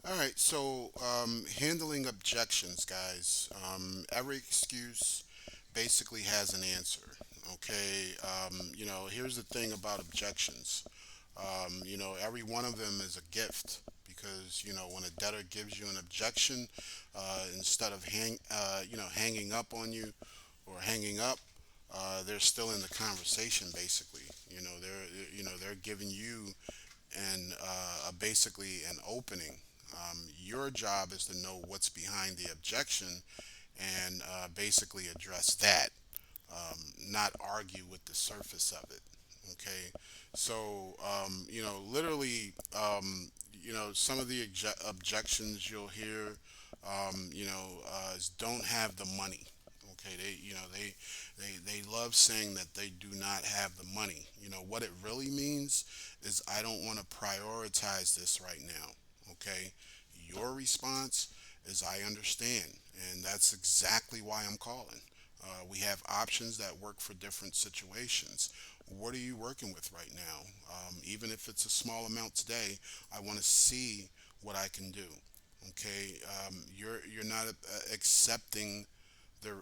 All right, so handling objections, guys. Every excuse basically has an answer. Okay, here's the thing about objections. Every one of them is a gift because when a debtor gives you an objection, instead of hanging up on you or hanging up, they're still in the conversation. Basically, they're giving you and basically an opening. Your job is to know what's behind the objection and basically address that, not argue with the surface of it. Okay, so literally, some of the objections you'll hear, is don't have the money. Okay, they love saying that they do not have the money. What it really means is I don't want to prioritize this right now. Okay, your response is I understand, and that's exactly why I'm calling. We have options that work for different situations. What are you working with right now? Even if it's a small amount today, I want to see what I can do. Okay, you're not accepting the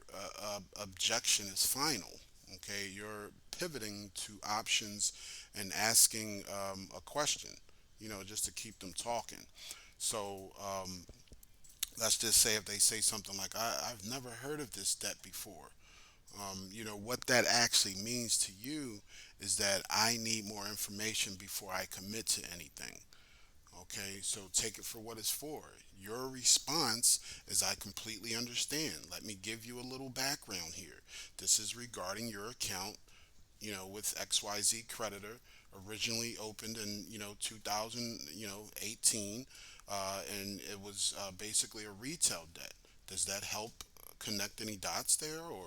objection as final. Okay, you're pivoting to options and asking a question. Just to keep them talking. So let's just say if they say something like, I've never heard of this debt before. What that actually means to you is that I need more information before I commit to anything. Okay, so take it for what it's for. Your response is I completely understand. Let me give you a little background here. This is regarding your account, with XYZ creditor, originally opened in, 2000, 18, and it was basically a retail debt. Does that help connect any dots there? Or,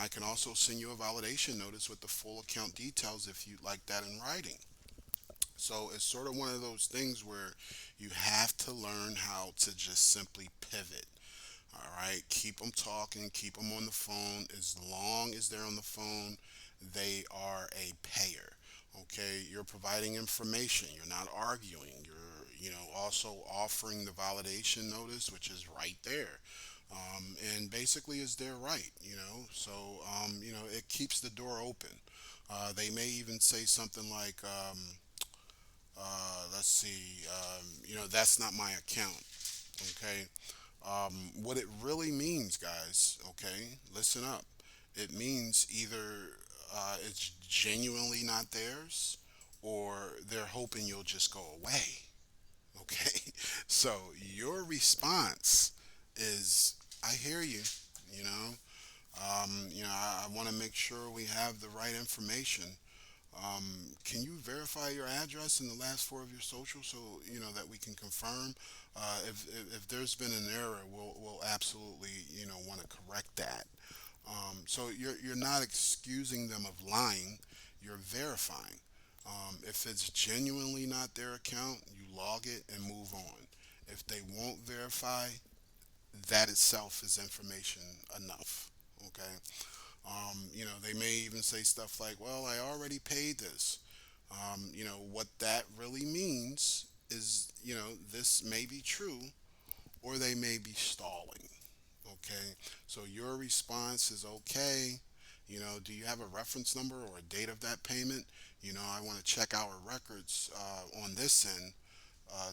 I can also send you a validation notice with the full account details if you'd like that in writing. So it's sort of one of those things where you have to learn how to just simply pivot. All right, keep them talking, keep them on the phone. As long as they're on the phone, they are a payer. Okay, you're providing information. You're not arguing. You're, also offering the validation notice, which is right there. And basically is their right. So it keeps the door open. They may even say something like, let's see, that's not my account. Okay. What it really means, guys, okay, listen up. It means either it's genuinely not theirs or they're hoping you'll just go away. Okay. So your response is, I hear you, you know. I want to make sure we have the right information. Can you verify your address and the last four of your social so that we can confirm? If there's been an error, we'll absolutely want to correct that. So you're not excusing them of lying, you're verifying. If it's genuinely not their account, you log it and move on. If they won't verify, that itself is information enough. Okay. They may even say stuff like, "Well, I already paid this." What that really means is, this may be true, or they may be stalling. Okay, so your response is okay. Do you have a reference number or a date of that payment? I want to check our records on this end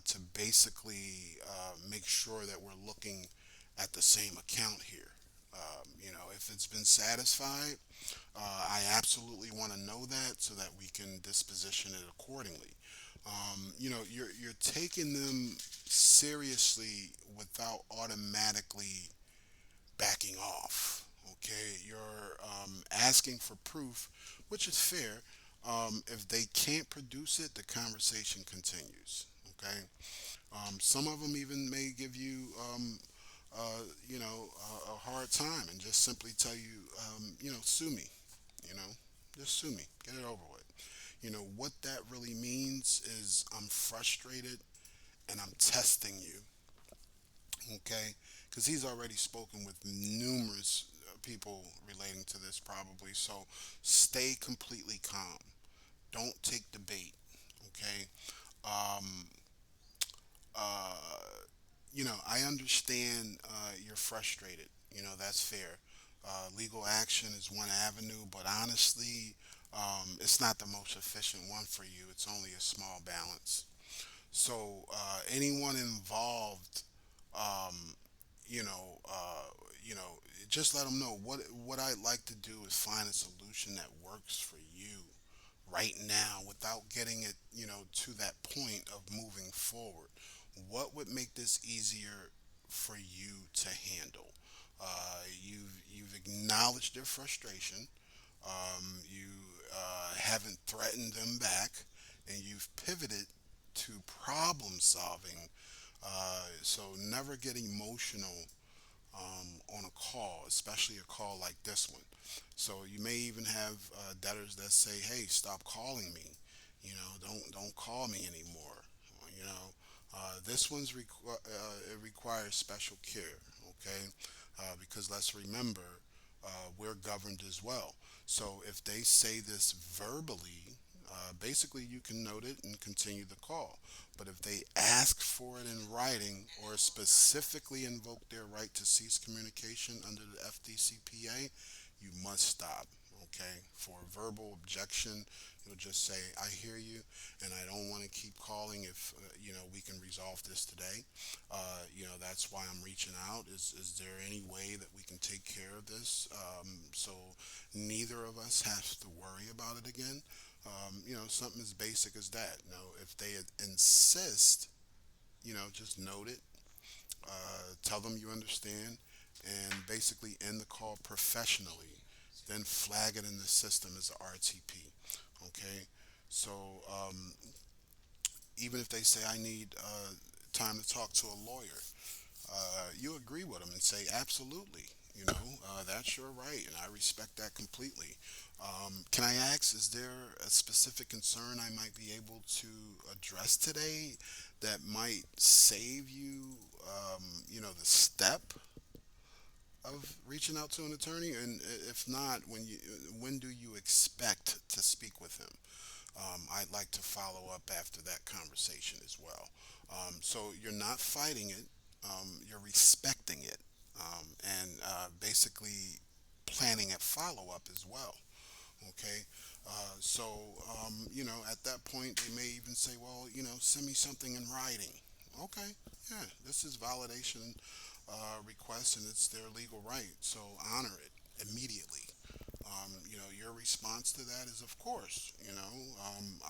to basically make sure that we're looking at the same account here. If it's been satisfied, I absolutely want to know that so that we can disposition it accordingly. You're taking them seriously without automatically backing off. Okay, you're asking for proof, which is fair. If they can't produce it, the conversation continues. Okay, some of them even may give you, a hard time and just simply tell you, sue me. You know, just sue me. Get it over with. What that really means is I'm frustrated and I'm testing you. Okay, because he's already spoken with numerous people relating to this probably. So stay completely calm. Don't take the bait. Okay. Um, I understand you're frustrated. That's fair. Legal action is one avenue, but honestly, it's not the most efficient one for you. It's only a small balance. So anyone involved, um, you know, uh, you know, just let them know what I'd like to do is find a solution that works for you right now without getting it, to that point of moving forward. What would make this easier for you to handle? You've acknowledged their frustration. You haven't threatened them back, and you've pivoted to problem solving. So never get emotional on a call, especially a call like this one. So you may even have debtors that say, "Hey, stop calling me. Don't call me anymore." This one's it requires special care. Okay, because let's remember, we're governed as well. So if they say this verbally, basically you can note it and continue the call. But if they ask for it in writing or specifically invoke their right to cease communication under the FDCPA, you must stop. Okay? For a verbal objection, you'll just say, "I hear you, and I don't want to keep calling if we can resolve this today. That's why I'm reaching out. Is there any way that we can take care of this so neither of us has to worry about it again?" Something as basic as that. If they insist, just note it, tell them you understand, and basically end the call professionally. Then flag it in the system as a RTP. Okay, so even if they say, "I need time to talk to a lawyer," you agree with them and say, "Absolutely. That's your right, and I respect that completely. Can I ask, is there a specific concern I might be able to address today that might save you, the step of reaching out to an attorney? And if not, when do you expect to speak with him?" I'd like to follow up after that conversation as well. So you're not fighting it, you're respecting it, and basically planning a follow up as well. Okay, so at that point they may even say, "Well, send me something in writing." Okay, yeah, this is validation request and it's their legal right, so honor it immediately. Your response to that is, of course,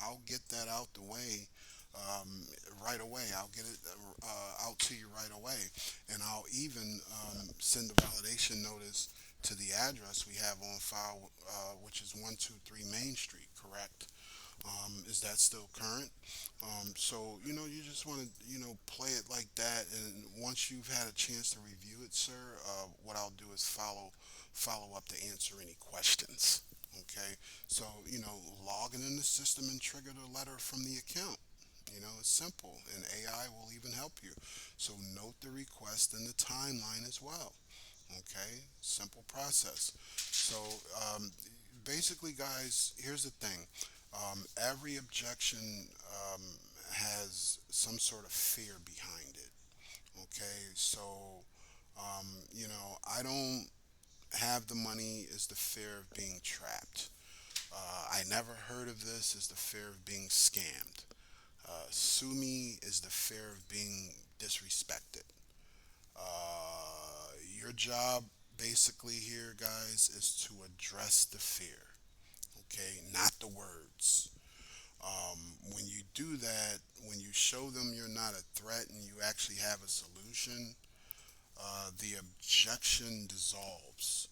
I'll get that out the way right away. I'll get it out to you right away. And I'll even send the validation notice to the address we have on file, which is 123 Main Street, correct? Is that still current? So, you just want to, play it like that. And once you've had a chance to review it, sir, what I'll do is follow up to answer any questions. Okay. So, log it in the system and trigger the letter from the account. It's simple, and AI will even help you. So, note the request and the timeline as well. Okay, simple process. So basically, guys, here's the thing. Every objection um, has some sort of fear behind it. Okay, so I don't have the money is the fear of being trapped. I never heard of this is the fear of being scammed. Sue me is the fear of being disrespected. Your job basically here, guys, is to address the fear, okay, not the words. When you do that, when you show them you're not a threat and you actually have a solution, the objection dissolves.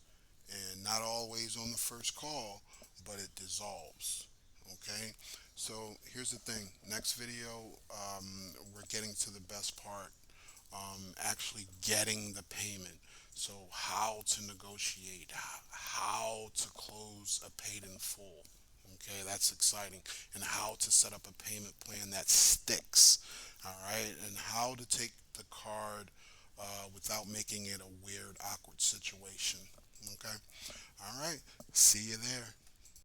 And not always on the first call, but it dissolves. Okay? So here's the thing. Next video, we're getting to the best part, actually getting the payment. So how to negotiate, how to close a paid in full. Okay, that's exciting. And how to set up a payment plan that sticks. All right, and how to take the card without making it a weird, awkward situation. Okay, all right. See you there.